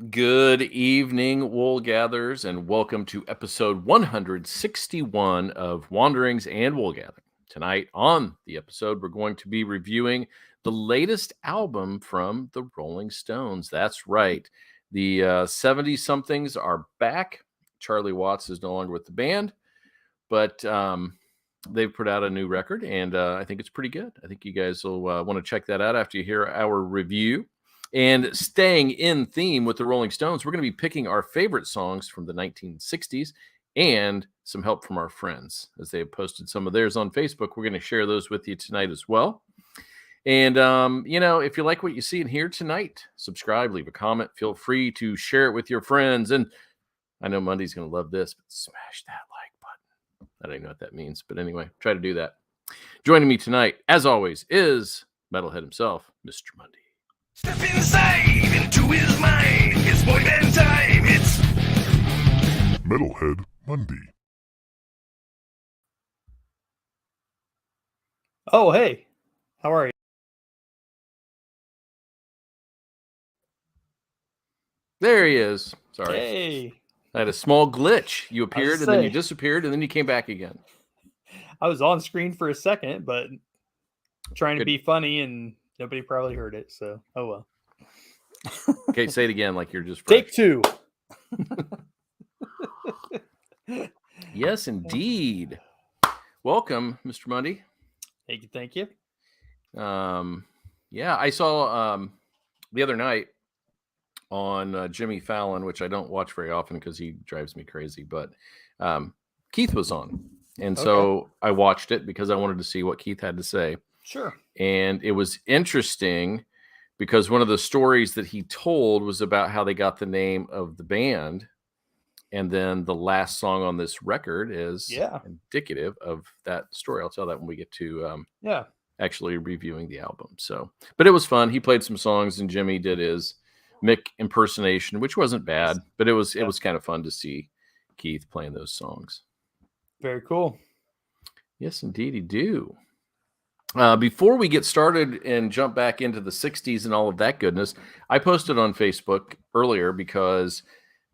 Good evening, wool gatherers, and welcome to episode 161 of Wanderings and Wool Gathering. Tonight on the episode, we're going to be reviewing the latest album from the Rolling Stones. That's right. The 70 somethings are back. Charlie Watts is no longer with the band, but they've put out a new record, and I think it's pretty good. I think you guys will want to check that out after you hear our review. And staying in theme with the Rolling Stones, we're going to be picking our favorite songs from the 1960s and some help from our friends as they have posted some of theirs on Facebook. We're going to share those with you tonight as well. And, if you like what you see and hear tonight, subscribe, leave a comment. Feel free to share it with your friends. And I know Mundy's going to love this, but smash that like button. I don't even know what that means. But anyway, try to do that. Joining me tonight, as always, is Metalhead himself, Mr. Mundy. Step inside into his mind. It's boy band time. It's Metalhead Mundy. Oh, hey. How are you? There he is. Sorry. Hey. I had a small glitch. You appeared and then you disappeared and then you came back again. I was on screen for a second, but trying to Good. be funny and nobody probably heard it. So, oh well. Okay, say it again like you're just fresh. Take two. Yes, indeed. Welcome, Mr. Mundy. Thank you. Yeah, I saw the other night on Jimmy Fallon, which I don't watch very often because he drives me crazy, but Keith was on. And so I watched it because I wanted to see what Keith had to say. Sure. And it was interesting because one of the stories that he told was about how they got the name of the band. And then the last song on this record is indicative of that story. I'll tell that when we get to actually reviewing the album. So, but it was fun. He played some songs and Jimmy did his Mick impersonation, which wasn't bad, but it was kind of fun to see Keith playing those songs. Very cool. Yes, indeed, he do. Before we get started and jump back into the 60s and all of that goodness, I posted on Facebook earlier because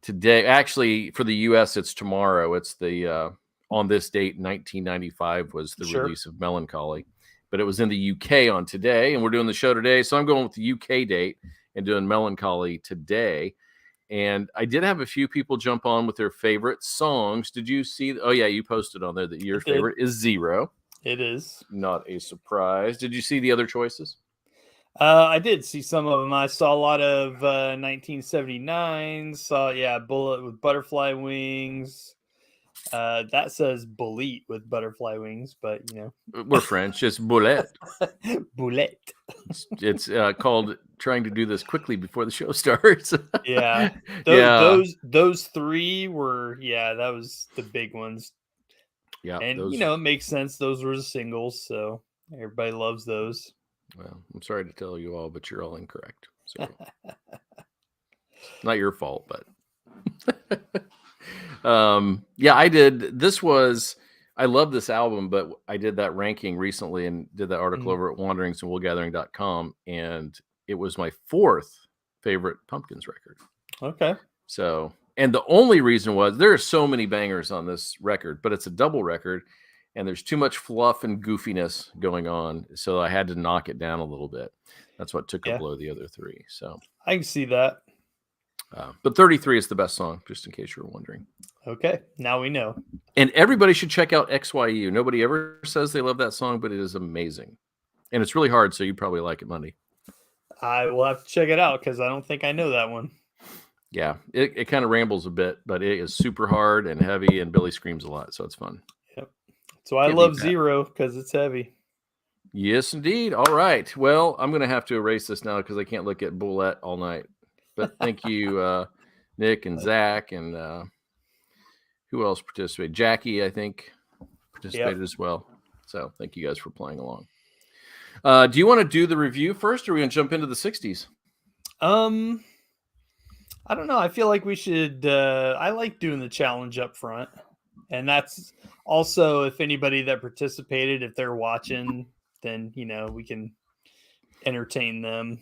today, actually for the US, it's tomorrow. It's the on this date, 1995 was the release of Melancholy, but it was in the UK on today, and we're doing the show today. So I'm going with the UK date and doing Melancholy today. And I did have a few people jump on with their favorite songs. Did you see? Oh yeah, you posted on there that your favorite is Zero. It is. Not a surprise. Did you see the other choices? I did see some of them. I saw a lot of 1979. Saw, Bullet with Butterfly Wings. That says Bullet with Butterfly Wings, but, We're French. It's Boulette. Boulette. It's called trying to do this quickly before the show starts. Those three were, that was the big ones. Yeah, and it makes sense. Those were the singles, so everybody loves those. Well, I'm sorry to tell you all, but you're all incorrect. So not your fault, but I did. I love this album, but I did that ranking recently and did that article over at wanderingsandwoolgathering.com, and it was my fourth favorite Pumpkins record. Okay. So, and the only reason was there are so many bangers on this record, but it's a double record and there's too much fluff and goofiness going on. So I had to knock it down a little bit. That's what took a blow the other three. So I can see that. But 33 is the best song, just in case you were wondering. Okay. Now we know. And everybody should check out XYU. Nobody ever says they love that song, but it is amazing. And it's really hard. So you probably like it, Mundy. I will have to check it out because I don't think I know that one. Yeah, it kind of rambles a bit, but it is super hard and heavy, and Billy screams a lot, so it's fun. Yep. So I love Zero because it's heavy. Yes, indeed. All right. Well, I'm going to have to erase this now because I can't look at Boulette all night. But thank you, Nick and Zach, and who else participated? Jackie, I think, participated as well. So thank you guys for playing along. Do you want to do the review first, or are we going to jump into the 60s? I don't know. I feel like we should. I like doing the challenge up front, and that's also if anybody that participated, if they're watching, then we can entertain them.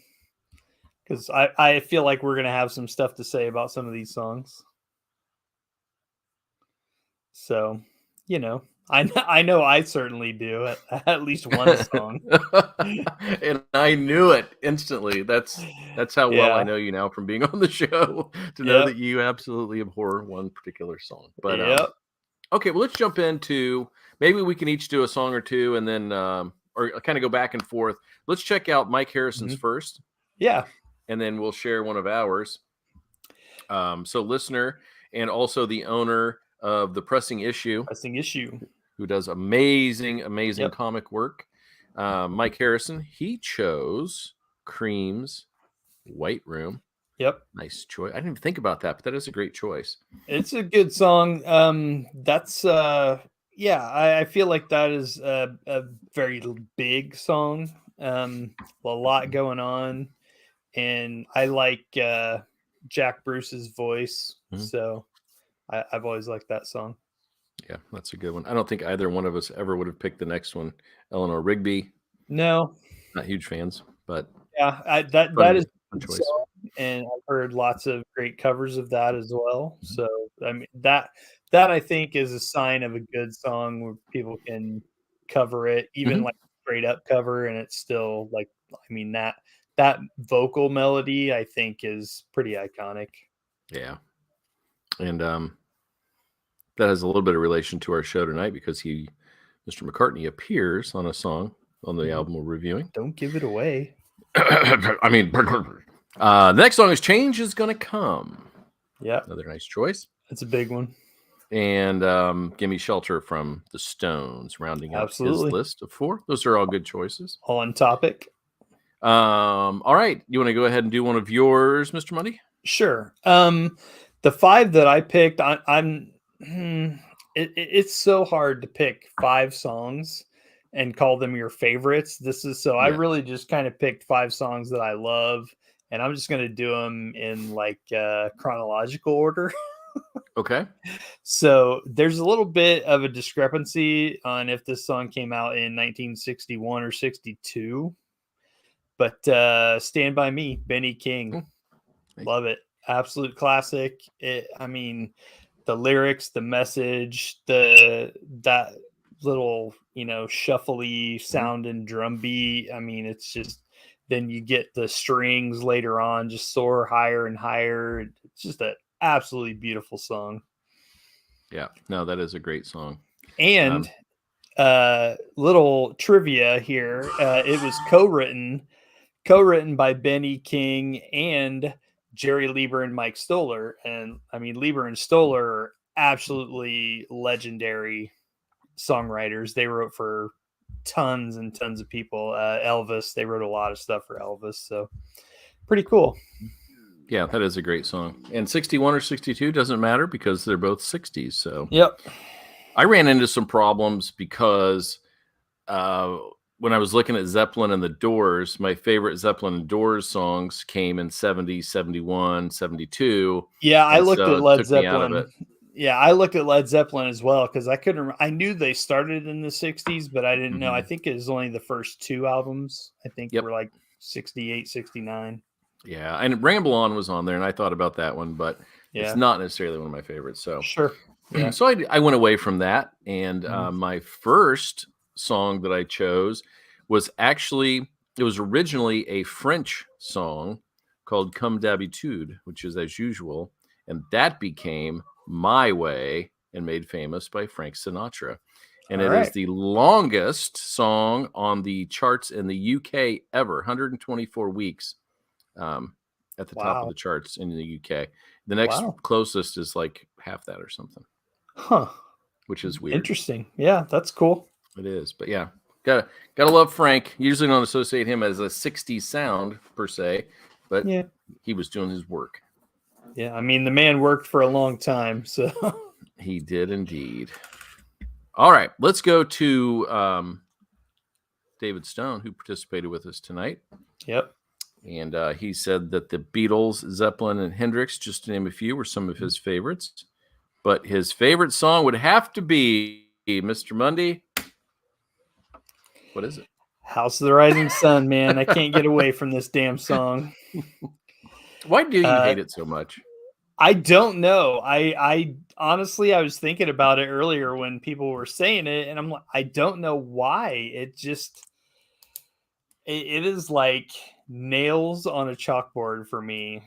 because I feel like we're gonna have some stuff to say about some of these songs. So, I know I certainly do at least one song. And I knew it instantly. That's how well I Yeah. know you now from being on the show to know Yep. that you absolutely abhor one particular song. But Yep. okay, well, let's jump into, maybe we can each do a song or two, and then or kind of go back and forth. Let's check out Mike Harrison's Mhm. first, Yeah. and then we'll share one of ours. So listener and also the owner of the Pressing Issue, Pressing Issue. who does amazing Yep. comic work. Mike Harrison, he chose Cream's White Room. Yep. Nice choice. I didn't even think about that, but that is a great choice. It's a good song. That's yeah, I feel like that is a very big song. A lot going on, and I like Jack Bruce's voice, Mhm. so I've always liked that song. Yeah, that's a good one. I don't think either one of us ever would have picked the next one. Eleanor Rigby, No, not huge fans, but yeah, that fun, is a fun good choice. song, and I've heard lots of great covers of that as well. Mhm. So I mean that I think is a sign of a good song where people can cover it, even Mhm. like straight up cover, and it's still like, I mean, that vocal melody I think is pretty iconic. Yeah, and that has a little bit of relation to our show tonight because Mr. McCartney, appears on a song on the album we're reviewing. Don't give it away. I mean, the next song is "Change Is Gonna Come." Yeah, Another nice choice. it's a big one. And "Gimme Shelter" from the Stones, rounding out his Absolutely list of 4. Those are all good choices. on topic. All right, you want to go ahead and do one of yours, Mr. Mundy? Sure. The 5 that I picked, I'm it's so hard to pick 5 songs and call them your favorites. This is so I Yeah. really just kind of picked 5 songs that I love, and I'm just gonna do them in like chronological order. Okay. So there's a little bit of a discrepancy on if this song came out in 1961 or 62, but Stand By Me, Benny King. Hmm, nice. Love it. Absolute classic. I mean, the lyrics, the message, that little, shuffly sound and drum beat. I mean, it's just, then you get the strings later on just soar higher and higher. It's just an absolutely beautiful song. Yeah. No, that is a great song. And little trivia here, it was co-written by Benny King and Jerry Lieber and Mike Stoller. And I mean, Lieber and Stoller are absolutely legendary songwriters. They wrote for tons and tons of people. Elvis, they wrote a lot of stuff for Elvis. So pretty cool. Yeah, that is a great song. And 61 or 62 doesn't matter because they're both 60s. So Yep. I ran into some problems because when I was looking at Zeppelin and the Doors, my favorite Zeppelin and Doors songs came in 70, 71, 72. Yeah, I And looked so at it Led took me out of it. Zeppelin. Yeah, I looked at Led Zeppelin as well because I couldn't. I knew they started in the '60s, but I didn't know. I Mhm. think it was only the first 2 albums. I think Yep. were like 68, 69. Yeah. And Ramble On was on there, and I thought about that one, but it's Yeah, not necessarily one of my favorites. So, sure. Yeah. so I went away from that. And Mhm. my first song that I chose was actually, it was originally a French song called Comme d'habitude, which is as usual. And that became My Way and made famous by Frank Sinatra. And All it is right. the longest song on the charts in the UK ever, 124 weeks at the top of Wow. the charts in the UK. The next Wow. closest is like half that or something, Huh. which is weird. Interesting. Yeah, that's cool. It is, but yeah, gotta love Frank. Usually don't associate him as a '60s sound per se, but Yeah. he was doing his work. Yeah. I mean, the man worked for a long time. So, He did indeed. All right, let's go to David Stone, who participated with us tonight. yep. And he said that the Beatles, Zeppelin, and Hendrix, just to name a few, were some of his favorites. But his favorite song would have to be Mr. Mundy. What is it? House of the Rising Sun, man. I can't get away from this damn song. Why do you hate it so much? I don't know. I honestly, I was thinking about it earlier when people were saying it, and I'm like, I don't know why. It is like nails on a chalkboard for me.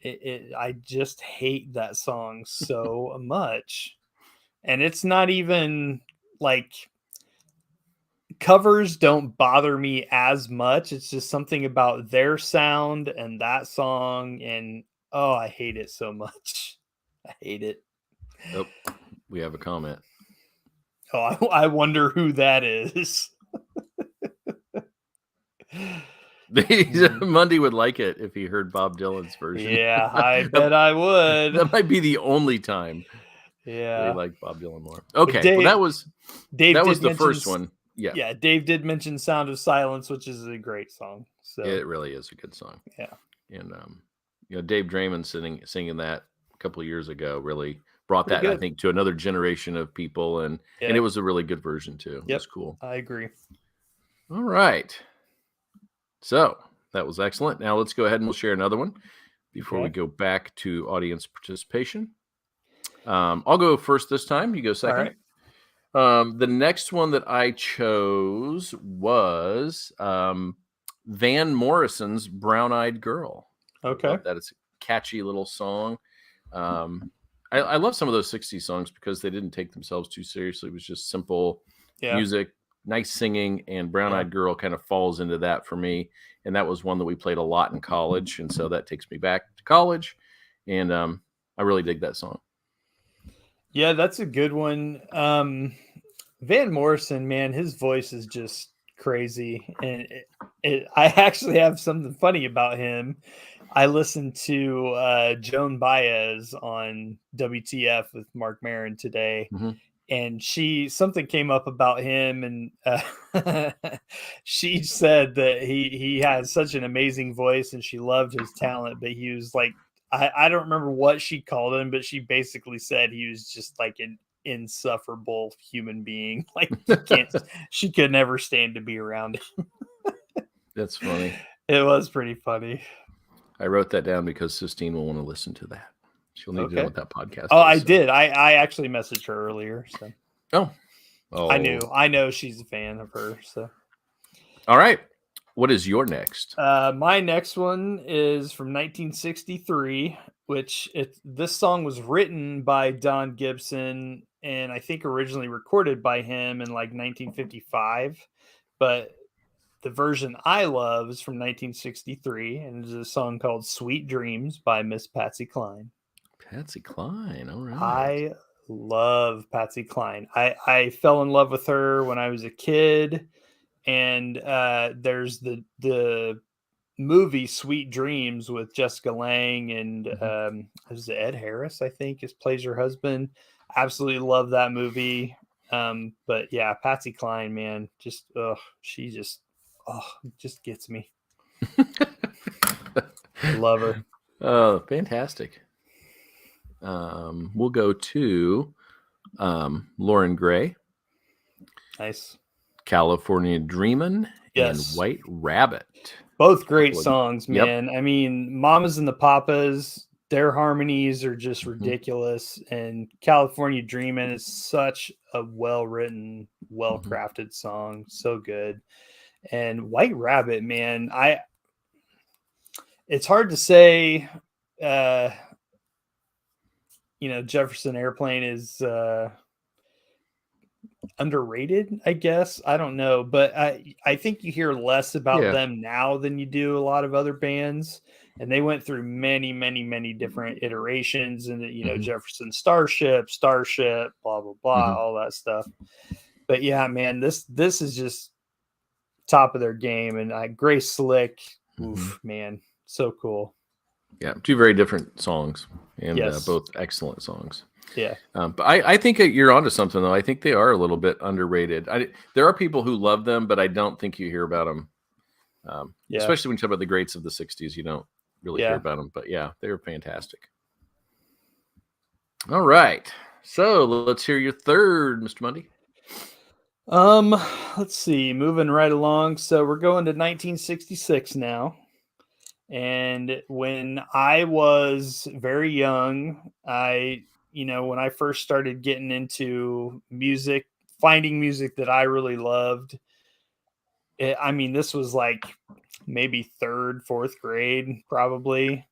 I just hate that song so much. And it's not even like covers don't bother me as much. It's just something about their sound and that song. And oh, I hate it so much. I hate it. Oh, we have a comment. Oh, I wonder who that is. Mundy would like it if he heard Bob Dylan's version. Yeah, I bet I would. That might be the only time Yeah, they like Bob Dylan more. Okay, Dave, well that was the first mention, one. Yeah, yeah. Dave did mention "Sound of Silence," which is a great song. So it really is a good song. Yeah, and Dave Draymond singing that a couple of years ago really brought pretty that good. I think to another generation of people, and it was a really good version too. It was cool. I agree. All right, so that was excellent. Now let's go ahead and we'll share another one before we go back to audience participation. I'll go first this time. You go second. All right. The next one that I chose was Van Morrison's "Brown Eyed Girl." Okay. I love that. It's a catchy little song. I love some of those 60s songs because they didn't take themselves too seriously. It was just simple music, nice singing, and Brown Eyed Girl kind of falls into that for me. And that was one that we played a lot in college. And so that takes me back to college. And I really dig that song. Yeah, that's a good one. Van Morrison, man, his voice is just crazy. And I actually have something funny about him. I listened to Joan Baez on WTF with Mark Maron today. Mm-hmm. And something came up about him, and she said that he has such an amazing voice and she loved his talent, but he was like, I don't remember what she called him, but she basically said he was just like an insufferable human being. Like she could never stand to be around him. That's funny. It was pretty funny. I wrote that down because Sistine will want to listen to that. She'll need to know what that podcast is. So. Did. I actually messaged her earlier. So I know she's a fan of her. So all right. What is your next? My next one is from 1963, which this song was written by Don Gibson and I think originally recorded by him in like 1955. But the version I love is from 1963, and it's a song called "Sweet Dreams" by Miss Patsy Cline. Patsy Cline, all right. I love Patsy Cline. I fell in love with her when I was a kid, and there's the movie Sweet Dreams with Jessica Lange and is it Ed Harris, I think, plays her husband. Absolutely love that movie. But yeah, Patsy Cline, man, just she just gets me. Love her. Oh, fantastic. We'll go to Lauren Gray. Nice. California Dreamin' and White Rabbit. Both great songs, man. Yep. I mean, Mamas and the Papas, their harmonies are just ridiculous. And California Dreamin' is such a well-written, well-crafted song. So good. And White Rabbit, man, it's hard to say, Jefferson Airplane is underrated, I guess. I don't know, but I think you hear less about them now than you do a lot of other bands. And they went through many, many, many different iterations, and Jefferson Starship, blah blah blah, all that stuff. But yeah, man, this is just top of their game. And Grace Slick, oof, man, so cool. Yeah, two very different songs, and both excellent songs. Yeah. But I think you're onto something, though. I think they are a little bit underrated. There are people who love them, but I don't think you hear about them. Especially when you talk about the greats of the 60s, you don't really hear about them. But yeah, they were fantastic. All right. So let's hear your third, Mr. Mundy. Let's see. Moving right along. So we're going to 1966 now. And when I was very young, when I first started getting into music, finding music that I really loved, this was like maybe third, fourth grade, probably.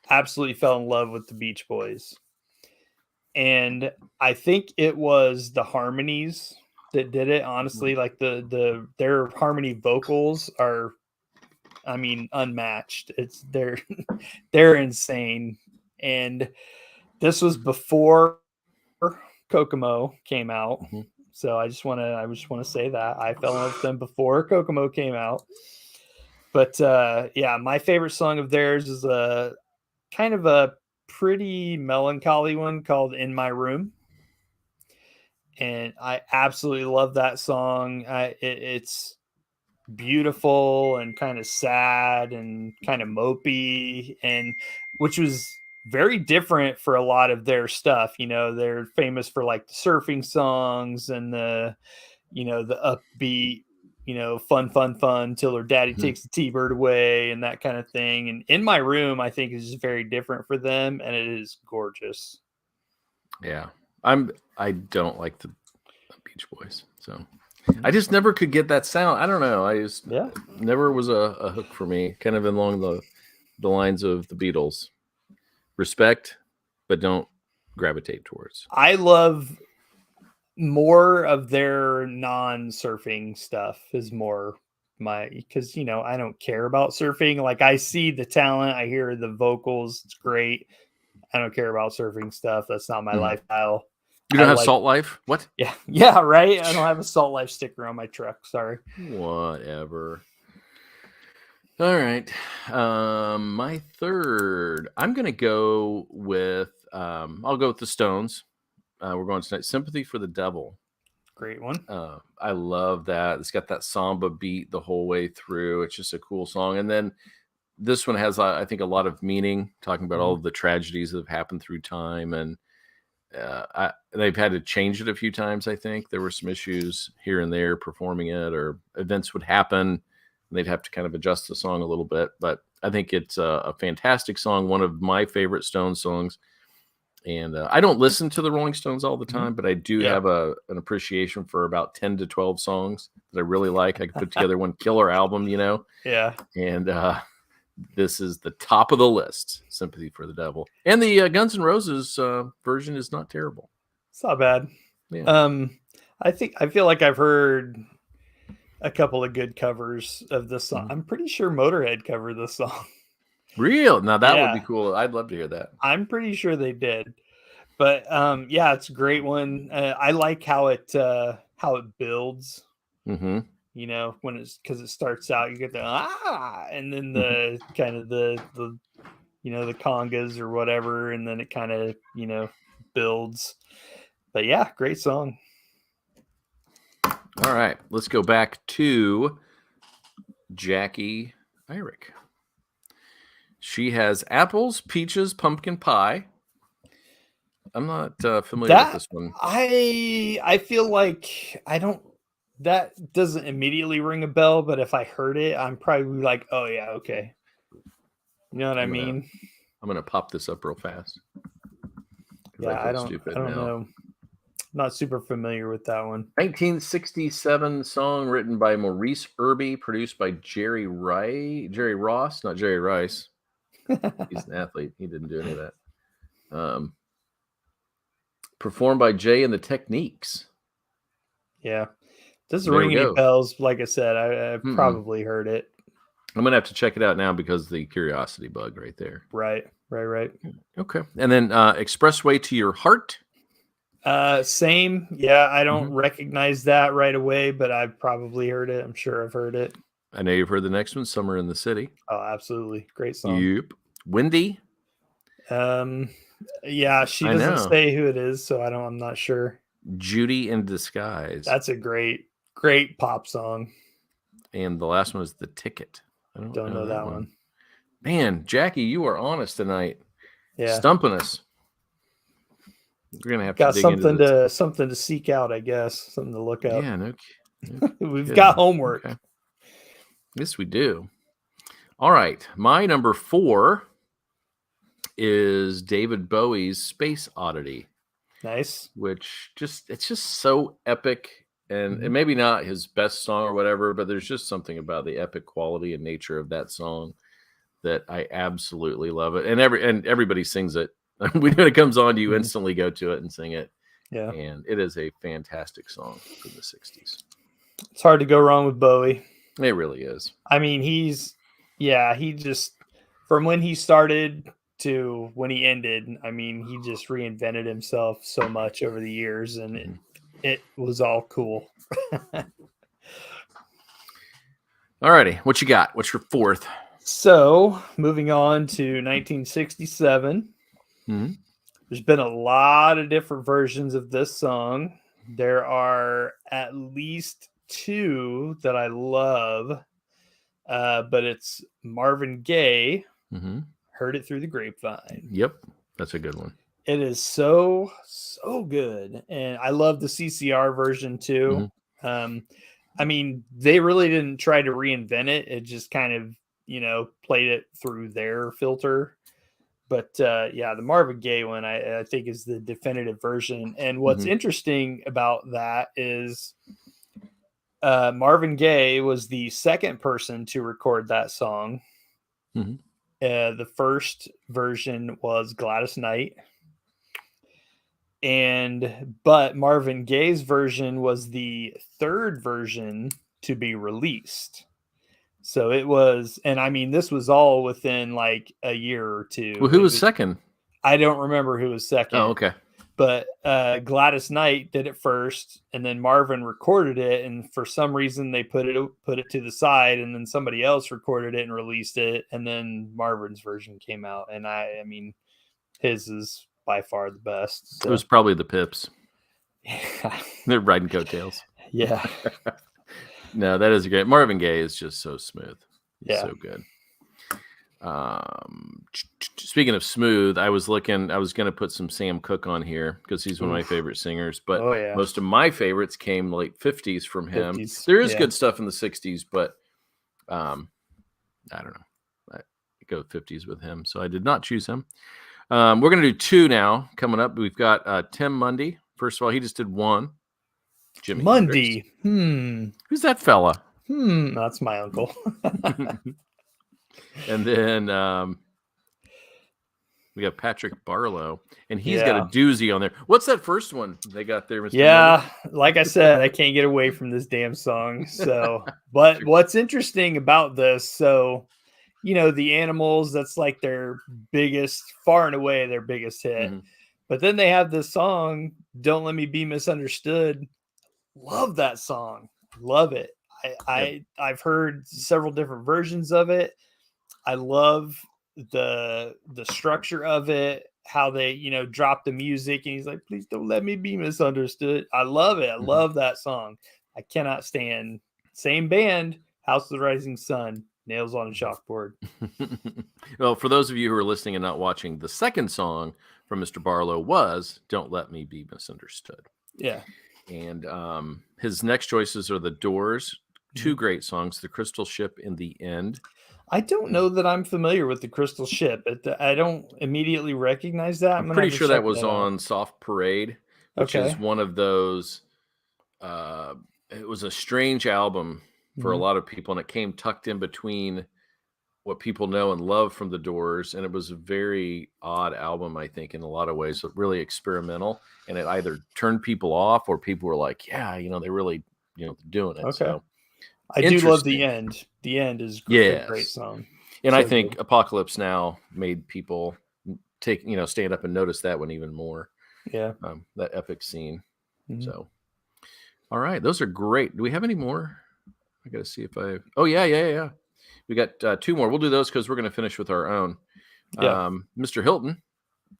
Absolutely fell in love with the Beach Boys. And I think it was the harmonies that did it. Honestly, like their harmony vocals are, unmatched. They're insane. And this was before Kokomo came out. Mm-hmm. So I just want to say that I fell in love with them before Kokomo came out. But my favorite song of theirs is a kind of a pretty melancholy one called In My Room. And I absolutely love that song. It's beautiful and kind of sad and kind of mopey, and which was very different for a lot of their stuff. They're famous for like the surfing songs and the upbeat, fun till her daddy takes the T-bird away and that kind of thing. And In My Room, I think, is just very different for them, and it is gorgeous. Yeah. I don't like the Beach Boys, so I just never could get that sound. I don't know. I just never was a hook for me. Kind of along the lines of the Beatles. Respect, but don't gravitate towards. I love more of their non-surfing stuff is more because I don't care about surfing. Like, I see the talent, I hear the vocals, it's great. I don't care about surfing stuff. That's not my lifestyle. You don't have Salt Life? What? Yeah, right. I don't have a Salt Life sticker on my truck. Sorry. Whatever. All right. My third, I'm gonna go with I'll go with the Stones. We're going tonight. Sympathy for the Devil. Great one. I love that. It's got that samba beat the whole way through. It's just a cool song. And then this one has, I think, a lot of meaning, talking about all of the tragedies that have happened through time. And they've had to change it a few times, I think. There were some issues here and there performing it, or events would happen, and they'd have to kind of adjust the song a little bit. But I think it's a fantastic song, one of my favorite Stones songs. And I don't listen to the Rolling Stones all the time, but I do have an appreciation for about 10 to 12 songs that I really like. I can put together one killer album, Yeah. And this is the top of the list, Sympathy for the Devil. And the Guns N' Roses version is not terrible. It's not bad. Yeah. I feel like I've heard a couple of good covers of this song. I'm pretty sure Motorhead covered this song. Real? Now that would be cool. I'd love to hear that. I'm pretty sure they did. But it's a great one. I like how it builds. Mm-hmm. When because it starts out, you get the and then the kind of the the congas or whatever, and then it kind of builds. But yeah, great song. All right, let's go back to Jackie Irick. She has apples, peaches, pumpkin pie. I'm not familiar with this one. I feel like that doesn't immediately ring a bell, but if I heard it, I'm probably like, oh yeah, okay. You know what I mean? I'm gonna pop this up real fast. Yeah, I don't know. Not super familiar with that one. 1967 song written by Maurice Irby, produced by Jerry Ross, not Jerry Rice. He's an athlete. He didn't do any of that. Performed by Jay and the Techniques. Yeah. Doesn't ring any bells. Like I said, I've probably heard it. I'm going to have to check it out now because the curiosity bug right there. Right. Okay. And then Expressway to Your Heart. Same. Yeah, I don't recognize that right away, but I've probably heard it. I'm sure I've heard it. I know you've heard the next one, Summer in the City. Oh, absolutely. Great song. Yep. Windy. Yeah, she doesn't say who it is, so I'm not sure. Judy in Disguise. That's a great pop song. And the last one is The Ticket. I don't know that one. Man, Jackie, you are on us tonight. Yeah. Stumping us. We're gonna have got to dig something into this. Something to seek out, I guess. Something to look up. Yeah, no We've got homework. Okay. Yes, we do. All right. My number 4 is David Bowie's Space Oddity, Nice. which it's just so epic. And maybe not his best song or whatever, but there's just something about the epic quality and nature of that song that I absolutely love it. And everybody sings it. When it comes on, you instantly go to it and sing it. Yeah. And it is a fantastic song from the 60s. It's hard to go wrong with Bowie. It really is. I mean, he just, from when he started to when he ended, I mean, he just reinvented himself so much over the years, and it was all cool. All righty. What you got? What's your 4th? So, moving on to 1967. There's been a lot of different versions of this song. There are at least 2 that I love, but it's Marvin Gaye, Heard It Through the Grapevine. Yep, that's a good one. It is so good, and I love the CCR version too. I mean, they really didn't try to reinvent it. It just kind of, played it through their filter. But yeah, the Marvin Gaye one, I think, is the definitive version. And what's interesting about that is Marvin Gaye was the second person to record that song. The first version was Gladys Knight. But Marvin Gaye's version was the third version to be released. So it was, and I mean, this was all within like a year or two. Well, who was second? I don't remember who was second. Oh, okay. But Gladys Knight did it first, and then Marvin recorded it, and for some reason they put it to the side, and then somebody else recorded it and released it, and then Marvin's version came out, and I mean, his is by far the best. So. It was probably the Pips. Yeah. They're riding coattails. Yeah. No, that is great. Marvin Gaye is just so smooth. Yeah. So good. Speaking of smooth, I was going to put some Sam Cooke on here because he's one of my favorite singers, but most of my favorites came late 50s from him. 50s, there is good stuff in the 60s, but I don't know. I go 50s with him, so I did not choose him. We're going to do 2 now coming up. We've got Tim Mundy. First of all, he just did 1. Jimmy Mundy. Hendrix. Who's that fella? That's my uncle. And then we got Patrick Barlow, and he's got a doozy on there. What's that first one they got there, Mr. Yeah, like I said, I can't get away from this damn song. So, but what's interesting about this, so, the Animals, that's like their biggest, far and away their biggest hit. But then they have this song, Don't Let Me Be Misunderstood. Love that song. Love it. I've heard several different versions of it. I love the structure of it, how they, drop the music, and he's like, please don't let me be misunderstood. I love it. I love that song. I cannot stand. Same band, House of the Rising Sun, nails on a chalkboard. Well, for those of you who are listening and not watching, the second song from Mr. Barlow was Don't Let Me Be Misunderstood. Yeah. And his next choices are The Doors, 2 great songs, The Crystal Ship and The End. I don't know that I'm familiar with The Crystal Ship. I don't immediately recognize that. I'm pretty sure that was on Soft Parade, which is one of those. It was a strange album for a lot of people, and it came tucked in between what people know and love from The Doors, and it was a very odd album, I think, in a lot of ways, but really experimental, and it either turned people off or people were like, yeah, they really, doing it. Okay. So, I do love The End. The End is a great song. And so I think good. Apocalypse Now made people stand up and notice that one even more. Yeah. That epic scene. So, all right. Those are great. Do we have any more? I got to see if I... Oh, yeah. We got 2 more. We'll do those because we're going to finish with our own. Yeah. Mr. Hilton,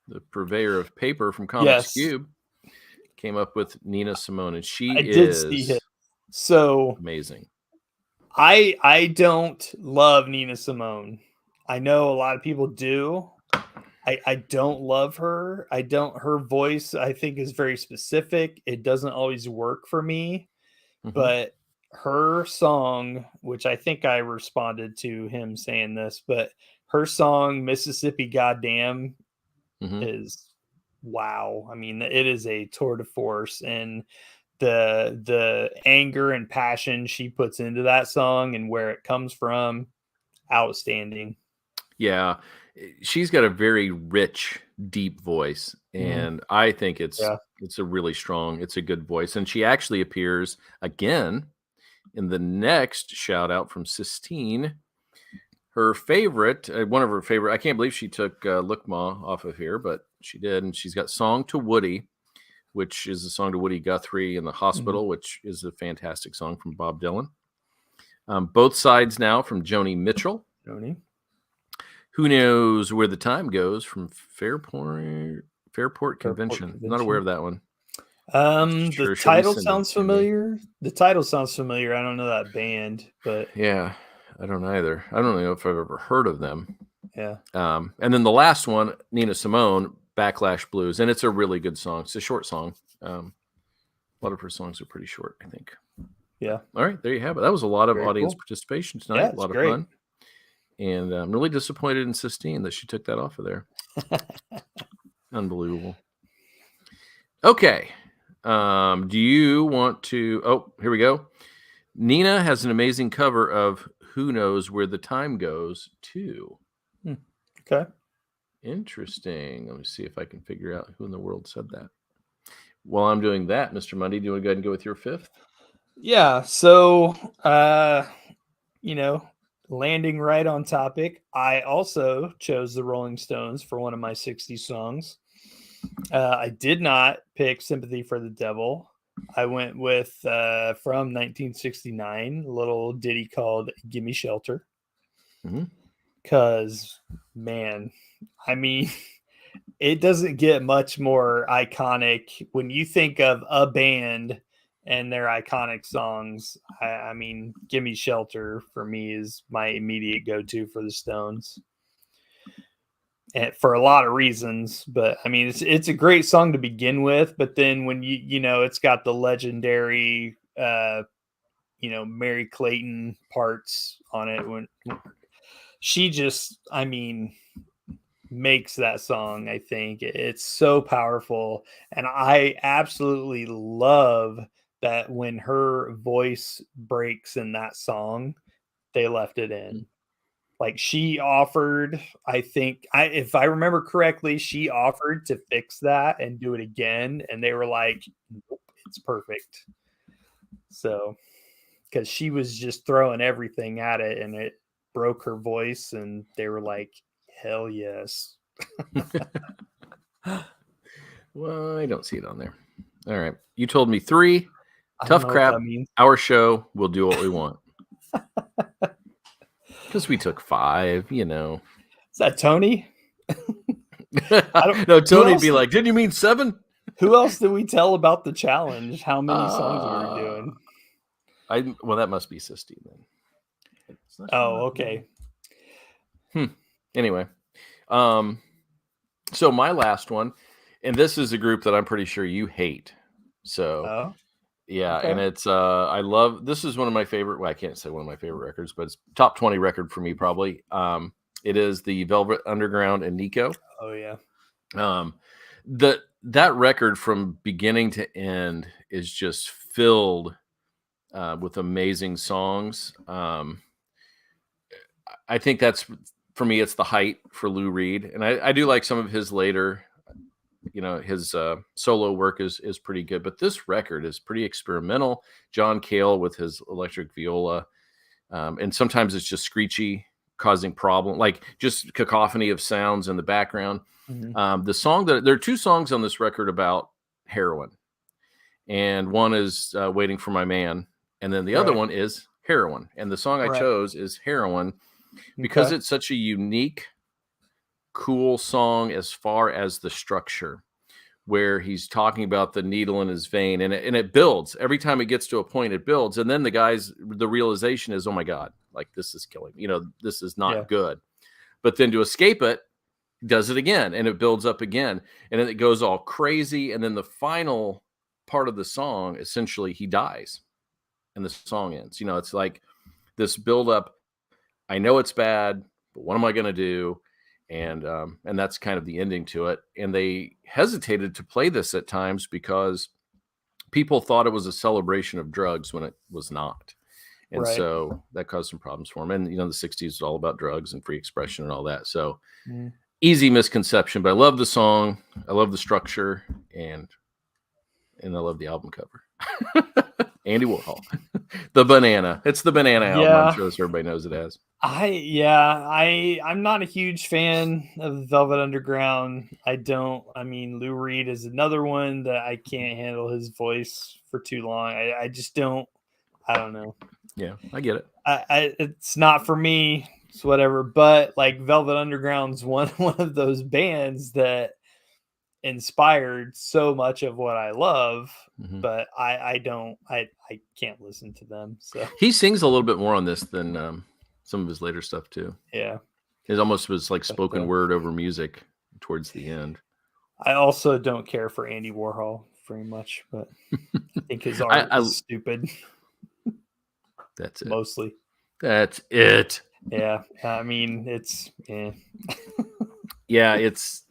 the purveyor of paper from Comics Cube, came up with Nina Simone, and she is see it. So amazing. I don't love Nina Simone. I know a lot of people do. I don't love her. Her voice, I think, is very specific. It doesn't always work for me, but her song, which I think I responded to him saying this, but her song Mississippi Goddamn Mhm. is wow. I mean, it is a tour de force, and the anger and passion she puts into that song and where it comes from, outstanding. Yeah, she's got a very rich, deep voice, Mhm. and I think Yeah. it's a really strong, it's a good voice, and she actually appears again in the next shout out from Sistine. Her favorite, one of her favorite. I can't believe she took "Look Ma" off of here, but she did, and she's got "Song to Woody," which is a song to Woody Guthrie in the Mhm. hospital, which is a fantastic song from Bob Dylan. Both Sides Now from Joni Mitchell. Joni. Who Knows Where the Time Goes from Fairport Fairport Convention. Not aware Convention. of that one. The Sure, she'll be title sending sounds it to me. familiar. The title sounds familiar. I don't know that band, but Yeah, I don't either. I don't know if I've ever heard of them. yeah. And then the last one, Nina Simone, Backlash Blues, and it's a really good song. It's a short song. A lot of her songs are pretty short, I think. Yeah. All right, there you have it. That was a lot of Very audience cool. participation Yeah, tonight. A it's lot of great. fun. And I'm really disappointed in Sistine that she took that off of there. Unbelievable. Okay. Do you want to? Oh, here we go. Nina has an amazing cover of "Who Knows Where the Time Goes" too. Okay. Interesting. Let me see if I can figure out who in the world said that. While I'm doing that, Mr. Mundy, do you want to go ahead and go with your fifth? Yeah. So, you know, landing right on topic, I also chose the Rolling Stones for one of my 60 songs. I did not pick Sympathy for the Devil. I went with from 1969, a little ditty called Gimme Shelter. Mhm. Because, man, I mean, it doesn't get much more iconic when you think of a band and their iconic songs. I mean, Gimme Shelter for me is my immediate go to for the Stones. And for a lot of reasons, but I mean, it's a great song to begin with. But then when you know it's got the legendary, Mary Clayton parts on it when she just, I mean, makes that song. I think it's so powerful, and I absolutely love that when her voice breaks in that song, they left it in. Like she offered, I think, if I remember correctly, she offered to fix that and do it again, and they were like, "Nope, it's perfect." So, because she was just throwing everything at it, and it broke her voice, and they were like, "Hell yes." Well, I don't see it on there. All right. You told me three. I don't Tough know what crap. that means. Our show. We'll do what we want. Because we took five, Is that Tony? No, Who Tony'd else? be like, didn't you mean seven? Who else did we tell about the challenge? How many songs we were Uh, doing? well, that must be Sistine then. It's not showing Oh, up okay. Anyway, so my last one, and this is a group that I'm pretty sure you hate. So Oh, yeah, and okay. it's I love, this is one of my favorite. Well, I can't say one of my favorite records, but it's top 20 record for me probably. It is the Velvet Underground and Nico. Oh, yeah. Um, that record from beginning to end is just filled with amazing songs. I think that's, for me, it's the height for Lou Reed, and I do like some of his later, his solo work is pretty good, but this record is pretty experimental. John Cale with his electric viola, and sometimes it's just screechy, causing problem, like just cacophony of sounds in the background. Mhm. There are two songs on this record about heroin, and one is Waiting for My Man, and then the other Right. one is Heroin. And the song I Right. chose is Heroin because Okay. it's such a unique, cool song as far as the structure, where he's talking about the needle in his vein, and it builds every time it gets to a point. It builds, and then the realization is, oh my god, like this is killing me. This is Yeah. not good. But then to escape it, does it again, and it builds up again, and then it goes all crazy, and then the final part of the song, essentially, he dies. and the song ends. You know, it's like this build up. I know it's bad, but what am I going to do? And that's kind of the ending to it. And they hesitated to play this at times because people thought it was a celebration of drugs when it was not. And Right. so that caused some problems for him. And, you know, the 60s was all about drugs and free expression and all that. So easy misconception, but I love the song. I love the structure, and I love the album cover. Andy Warhol. The banana. It's the banana album. Yeah. I'm sure everybody knows it as. I'm not a huge fan of Velvet Underground. I mean, Lou Reed is another one that I can't handle his voice for too long. I just don't. I don't know. Yeah, I get it. It's not for me. It's whatever. But like Velvet Underground's one of those bands that inspired so much of what I love. But I can't listen to them. So he sings a little bit more on this than some of his later stuff too. Yeah, it almost was like spoken word over music towards the end. I also don't care for Andy Warhol very much, but I think his art is stupid. That's it. Mostly. That's it. Yeah, I mean it's. Yeah, it's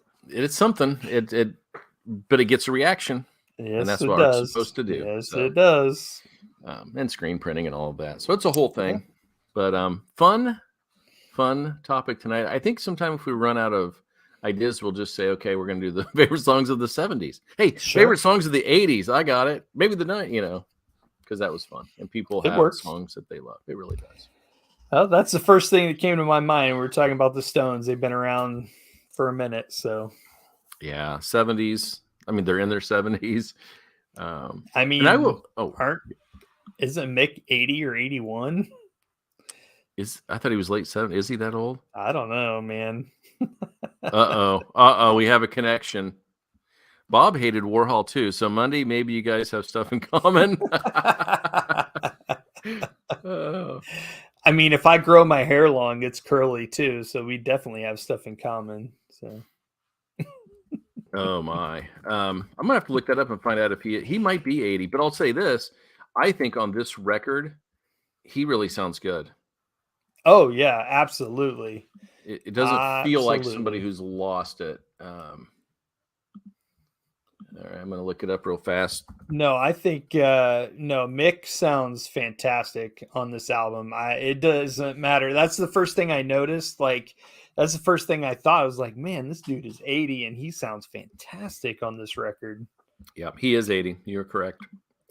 something. But it gets a reaction. Yes, and that's it what does. it's supposed to do. Yes, it does. And screen printing and all of that. So it's a whole thing. But fun topic tonight. I think sometime if we run out of ideas, we'll just say, okay, we're going to do the favorite songs of the 70s. Hey, favorite songs of the 80s. I got it. Maybe the 90s, you know, because that was fun. And people have songs that they love. It really does. Well, that's the first thing that came to my mind. We were talking about the Stones. They've been around for a minute, so. Yeah, 70s. I mean, they're in their 70s. I mean, isn't Mick 80 or 81? I thought he was late 70s. Is he that old? I don't know, man. We have a connection. Bob hated Warhol too. So Mundy, maybe you guys have stuff in common. I mean, if I grow my hair long, it's curly too. So we definitely have stuff in common. So. Oh my! I'm gonna have to look that up and find out if he might be 80. But I'll say this: I think on this record, he really sounds good. Oh yeah, absolutely. It doesn't feel like somebody who's lost it. All right, I'm gonna look it up real fast. No, I think Mick sounds fantastic on this album. It doesn't matter. That's the first thing I noticed. Like. That's the first thing I thought. I was like, man, this dude is 80 and he sounds fantastic on this record. Yeah, he is 80. You're correct.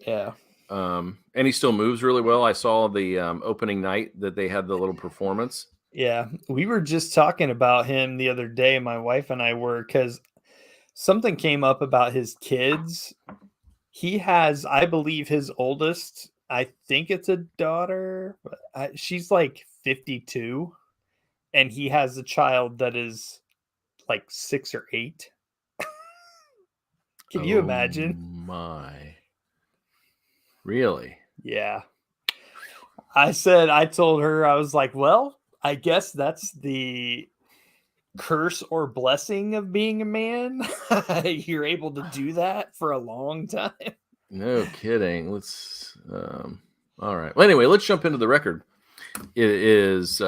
Yeah. And he still moves really well. I saw the opening night that they had the little performance. Yeah. We were just talking about him the other day. My wife and I were, because something came up about his kids. He has, I believe his oldest, I think it's a daughter. She's like 52. And he has a child that is like 6 or 8. Can you imagine? My. Really? Yeah. I told her, I was like, well, I guess that's the curse or blessing of being a man. You're able to do that for a long time. No kidding. Let's, all right. Well, anyway, let's jump into the record. It is,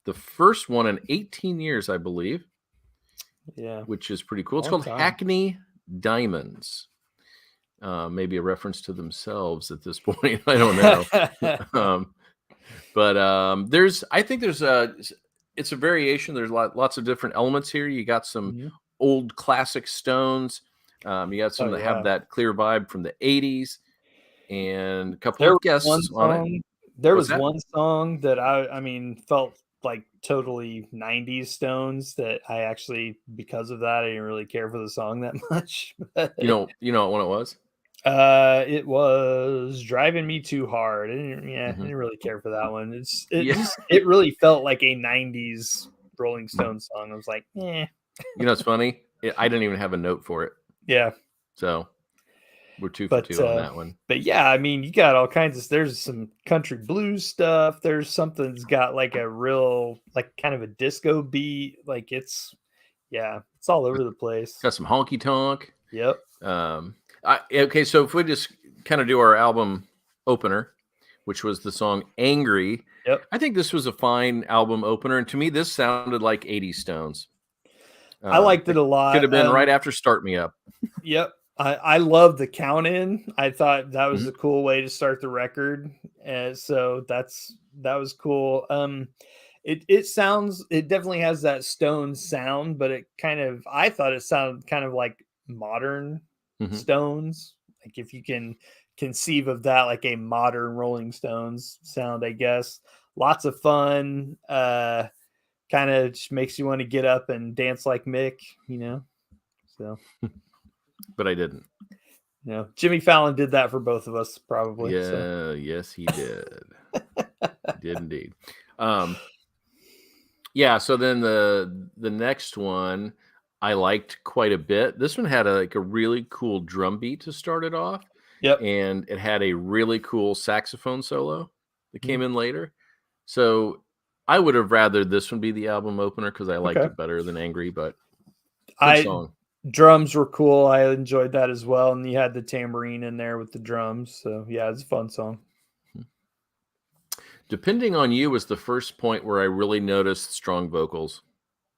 the first one in 18 years, I believe. Yeah. Which is pretty cool. It's called Hackney Diamonds. Maybe a reference to themselves at this point. I don't know. But I think it's a variation. There's lots of different elements here. You got some old classic Stones. You got some that have that clear vibe from the 80s, and a couple of guests on it. There was one song that I mean, felt like totally 90s Stones that I actually, because of that, I didn't really care for the song that much. You know what one it was? It was Driving Me Too Hard. I didn't really care for that one. It really felt like a 90s Rolling Stones song. I was like, eh. You know, it's funny. I didn't even have a note for it. Yeah. So we're 2 for 2 on that one. But yeah, I mean, you got all kinds of, there's some country blues stuff. There's something that's got like a real, like kind of a disco beat. Like it's all over the place. Got some honky tonk. Yep. Okay, so if we just kind of do our album opener, which was the song Angry. Yep. I think this was a fine album opener. And to me, this sounded like 80s Stones. I liked it a lot. Could have been right after Start Me Up. Yep. I love the count in. I thought that was Mhm. a cool way to start the record. So that was cool. It definitely has that Stones sound, but I thought it sounded kind of like modern Mhm. Stones. Like if you can conceive of that, like a modern Rolling Stones sound, I guess. Lots of fun. Kind of just makes you want to get up and dance like Mick, So, But I didn't. Jimmy Fallon did that for both of us, probably. Yeah, So. yes, he did. He did indeed. Yeah, so then the next one I liked quite a bit. This one had a really cool drum beat to start it off. Yep. And it had a really cool saxophone solo that came Mhm. in later. So I would have rather this one be the album opener because I liked Okay. it better than Angry, but good song. Drums were cool. I enjoyed that as well. And you had the tambourine in there with the drums. So yeah, it's a fun song. Depending on You was the first point where I really noticed strong vocals.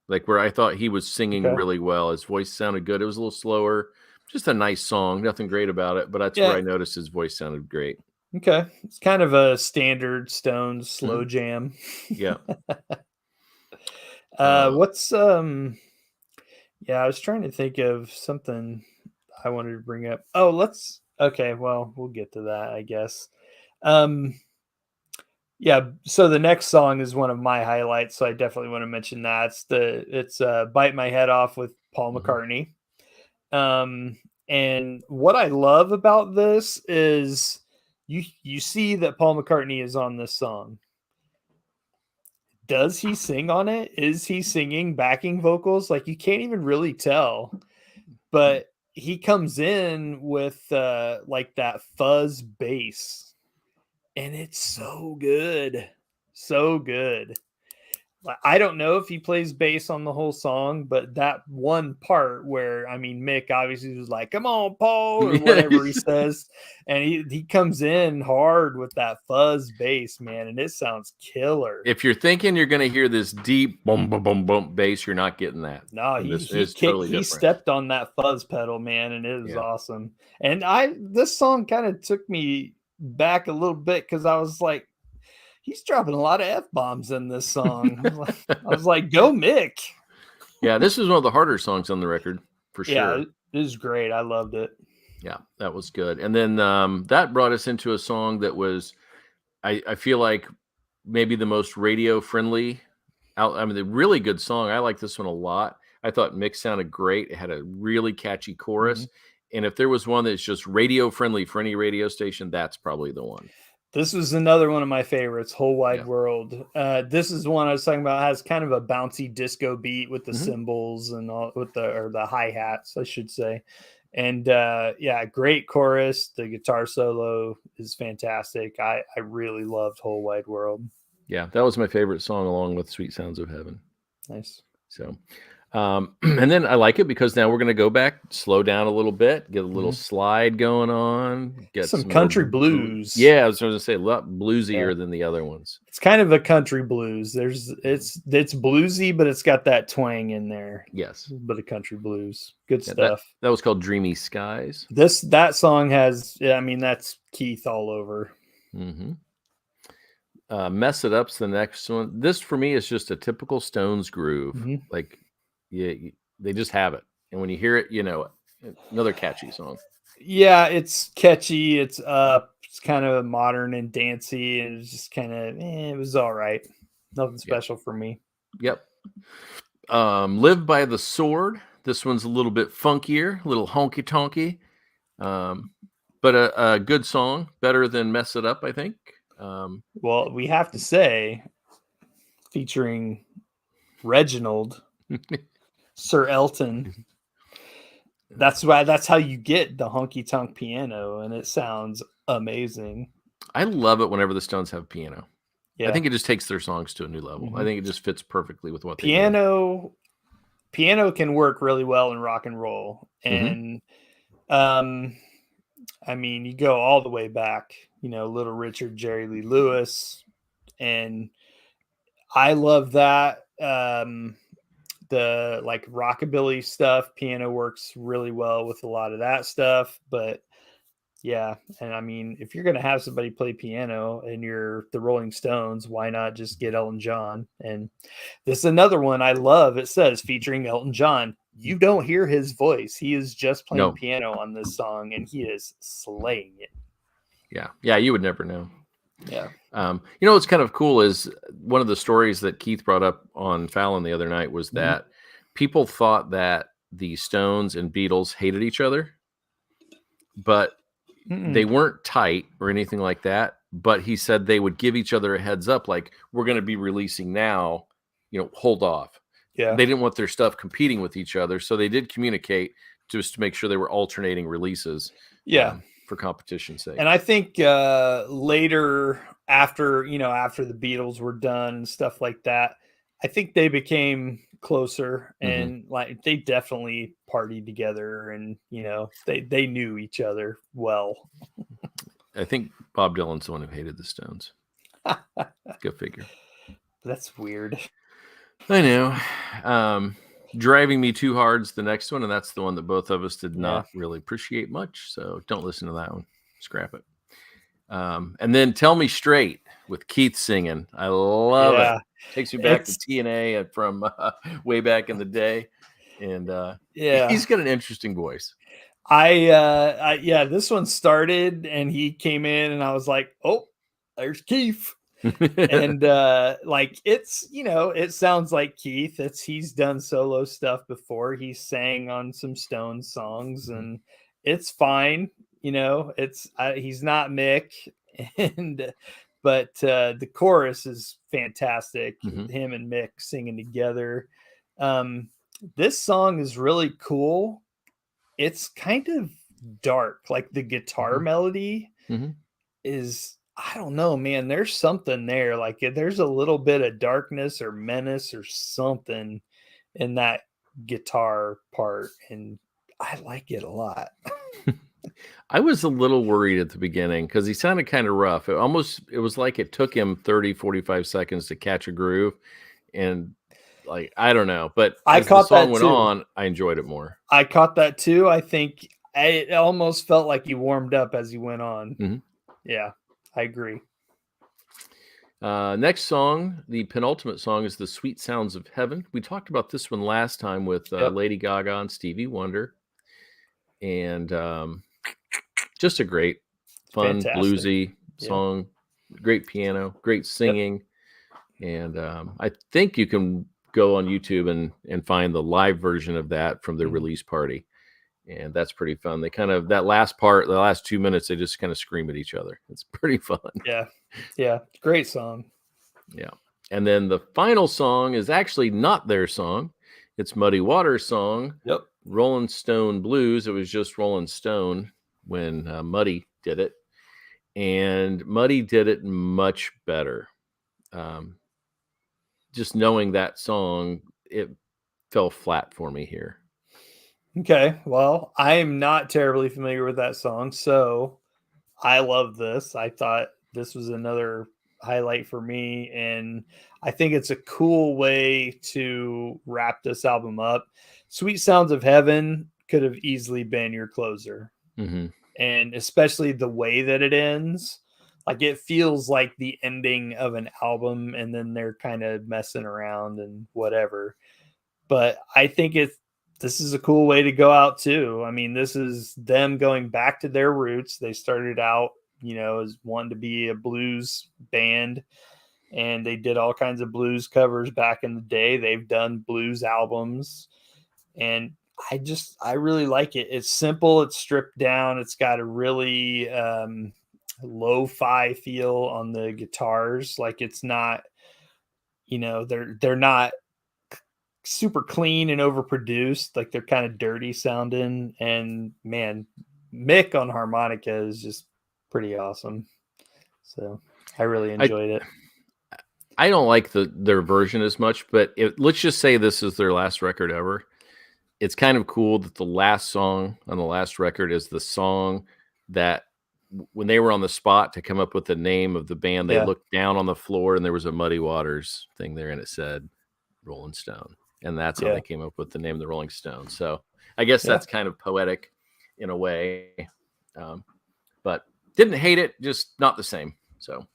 Like where I thought he was singing Okay. really well. His voice sounded good. It was a little slower. Just a nice song. Nothing great about it, but that's where Yeah. I noticed his voice sounded great. Okay. It's kind of a standard Stones slow jam. Yeah. What's yeah, I was trying to think of something I wanted to bring up. Okay, well, we'll get to that, I guess. Yeah, so the next song is one of my highlights, so I definitely want to mention that. It's Bite My Head Off with Paul McCartney. And what I love about this is you see that Paul McCartney is on this song. Does he sing on it? Is he singing backing vocals? Like you can't even really tell. But he comes in with like that fuzz bass, and it's so good. So good. I don't know if he plays bass on the whole song, but that one part where Mick obviously was like, "Come on, Paul," or whatever he says, and he comes in hard with that fuzz bass, man, and it sounds killer. If you're thinking you're going to hear this deep boom boom boom boom bass, you're not getting that. No, And he is totally he different. stepped on that fuzz pedal, man, and it was awesome. And this song kind of took me back a little bit because I was like, he's dropping a lot of F-bombs in this song. I was like, go Mick. Yeah, this is one of the harder songs on the record, for sure. Yeah, it was great. I loved it. Yeah, that was good. And then that brought us into a song that was, I feel like, maybe the most radio-friendly. The really good song. I like this one a lot. I thought Mick sounded great. It had a really catchy chorus. And if there was one that's just radio-friendly for any radio station, that's probably the one. This was another one of my favorites, Whole Wide World. This is one I was talking about. It has kind of a bouncy disco beat with the cymbals and all with the hi-hats, I should say. And great chorus. The guitar solo is fantastic. I really loved Whole Wide World. Yeah, that was my favorite song along with Sweet Sounds of Heaven. Nice. So and then I like it because now we're going to go back, slow down a little bit, get a little slide going on, get some country blues. Yeah, I was going to say a lot bluesier than the other ones. It's kind of a country blues. It's bluesy, but it's got that twang in there. Yes, a bit of country blues. Good stuff. That was called Dreamy Skies. That song has, that's Keith all over. Mess It Up's the next one. This for me is just a typical Stones groove. Like, they just have it, and when you hear it, you know it. Another catchy song. Yeah, it's catchy. It's it's kind of modern and dancey, and it's just kind of it was all right. Nothing special for me. Yep. Live by the Sword. This one's a little bit funkier, a little honky tonky, but a good song. Better than Mess It Up, I think. Well, we have to say, featuring Reginald, Sir Elton. That's how you get the honky tonk piano, and it sounds amazing. I love it whenever the Stones have piano. Yeah. I think it just takes their songs to a new level. I think it just fits perfectly with what piano can work really well in rock and roll. And you go all the way back Little Richard, Jerry Lee Lewis, and I love that. The like rockabilly stuff, piano works really well with a lot of that stuff. But yeah, and I mean, if you're gonna have somebody play piano and you're the Rolling Stones, why not just get Elton John? And this is another one I love. It says featuring Elton John. You don't hear his voice. He is just playing No. piano on this song, and he is slaying it. Yeah, you would never know. Yeah. What's kind of cool is one of the stories that Keith brought up on Fallon the other night was that people thought that the Stones and Beatles hated each other, but they weren't tight or anything like that. But he said they would give each other a heads up, like, we're going to be releasing now, hold off. Yeah. They didn't want their stuff competing with each other, so they did communicate just to make sure they were alternating releases. Yeah. For competition's sake. And I think later after the Beatles were done and stuff like that, I think they became closer and like they definitely partied together and they knew each other well. I think Bob Dylan's the one who hated the Stones. Go figure. That's weird. I know. Driving Me Too Hard's the next one, and that's the one that both of us did not really appreciate much. So don't listen to that one. Scrap it. And then Tell Me Straight with Keith singing. I love it. Takes me back to TNA from way back in the day. And he's got an interesting voice. This one started and he came in and I was like, oh, there's Keith. And it sounds like Keith. He's done solo stuff before. He sang on some Stones songs and it's fine. He's not Mick, but the chorus is fantastic. Him and Mick singing together. This song is really cool. It's kind of dark, like the guitar melody is, I don't know, man, there's something there. Like there's a little bit of darkness or menace or something in that guitar part. And I like it a lot. I was a little worried at the beginning because he sounded kind of rough. It was like it took him 30, 45 seconds to catch a groove. And like, I don't know, but as the song went on, I enjoyed it more. I caught that too. I think it almost felt like he warmed up as he went on. Yeah, I agree. Next song, the penultimate song, is The Sweet Sounds of Heaven. We talked about this one last time with Lady Gaga and Stevie Wonder. And just a great, fun, bluesy song. Great piano, great singing. And I think you can go on YouTube and find the live version of that from their release party. And that's pretty fun. They that last part, the last 2 minutes, they just kind of scream at each other. It's pretty fun. Yeah. Great song. Yeah. And then the final song is actually not their song. It's Muddy Waters' song. Yep. Rolling Stone Blues. It was just Rolling Stone when Muddy did it. And Muddy did it much better. Just knowing that song, it fell flat for me here. Okay, well, I'm not terribly familiar with that song, so I love this. I thought this was another highlight for me, and I think it's a cool way to wrap this album up. Sweet Sounds of Heaven could have easily been your closer. And especially the way that it ends, like it feels like the ending of an album and then they're kind of messing around and whatever. But I think this is a cool way to go out too. I mean, this is them going back to their roots. They started out, as wanting to be a blues band, and they did all kinds of blues covers back in the day. They've done blues albums, and I really like it. It's simple. It's stripped down. It's got a really lo-fi feel on the guitars. Like it's not, they're not super clean and overproduced. Like they're kind of dirty sounding. And man, Mick on harmonica is just pretty awesome. So I really enjoyed it. I don't like their version as much, but let's just say this is their last record ever. It's kind of cool that the last song on the last record is the song that when they were on the spot to come up with the name of the band, they looked down on the floor and there was a Muddy Waters thing there, and it said Rolling Stone, and that's how they came up with the name of the Rolling Stones. So I guess that's kind of poetic in a way, but didn't hate it, just not the same. So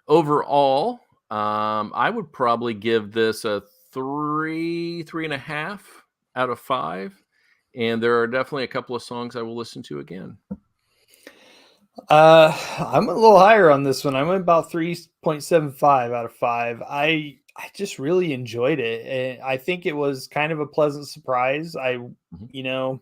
overall, I would probably give this a 3.5 out of 5. And there are definitely a couple of songs I will listen to again. I'm a little higher on this one. I went about 3.75 out of 5. I just really enjoyed it. And I think it was kind of a pleasant surprise. You know,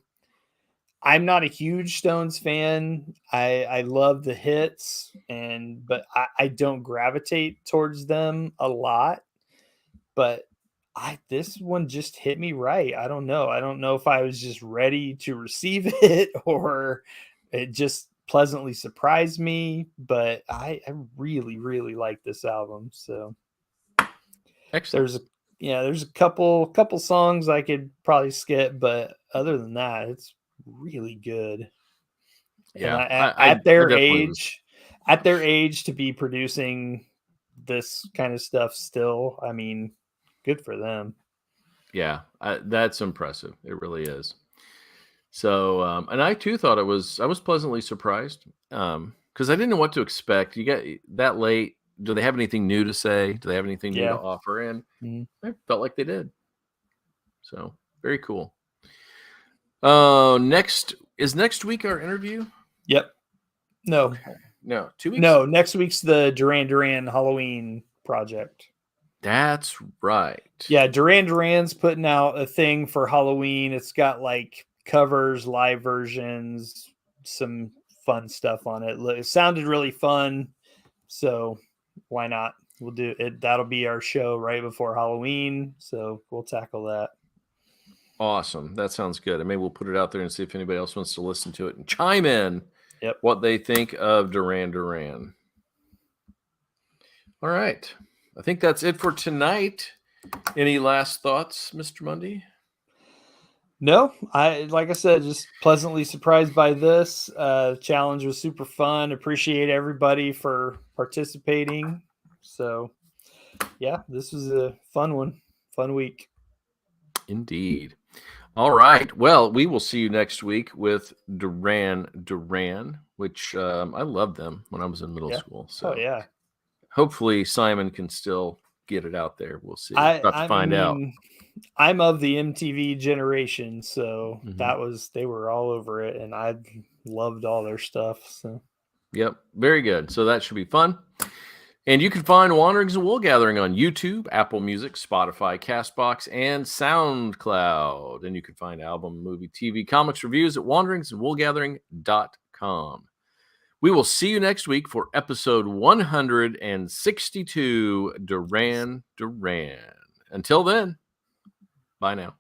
I'm not a huge Stones fan. I love the hits, but I don't gravitate towards them a lot. But this one just hit me right. I don't know. I don't know if I was just ready to receive it or it just pleasantly surprised me, but I really, really like this album. So excellent. There's a couple songs I could probably skip, but other than that, it's really good. Yeah. And at their age to be producing this kind of stuff still, I mean, good for them. Yeah, that's impressive. It really is. So, and I too thought I was pleasantly surprised because I didn't know what to expect. You get that late. Do they have anything new to say? Do they have anything new to offer? And I felt like they did. So very cool. Next week our interview? Yep. No. Okay. No, 2 weeks. No, next week's the Duran Duran Halloween project. That's right. Yeah, Duran Duran's putting out a thing for Halloween. It's got like covers, live versions, some fun stuff on it. It sounded really fun, so why not? We'll do it. That'll be our show right before Halloween, so we'll tackle that. Awesome. That sounds good. And maybe we'll put it out there and see if anybody else wants to listen to it and chime in what they think of Duran Duran. All right. I think that's it for tonight. Any last thoughts, Mr. Mundy? No, like I said, just pleasantly surprised by this. Challenge was super fun. Appreciate everybody for participating. So, yeah, this was a fun one. Fun week. Indeed. All right. Well, we will see you next week with Duran Duran, which I loved them when I was in middle school. So, hopefully Simon can still get it out there. We'll see. About to find out. I'm of the MTV generation, so they were all over it, and I loved all their stuff. So, yep, very good. So that should be fun. And you can find Wanderings and Wool Gathering on YouTube, Apple Music, Spotify, Castbox, and SoundCloud. And you can find album, movie, TV, comics reviews at wanderingsandwoolgathering.com. We will see you next week for episode 162, Duran Duran. Until then, bye now.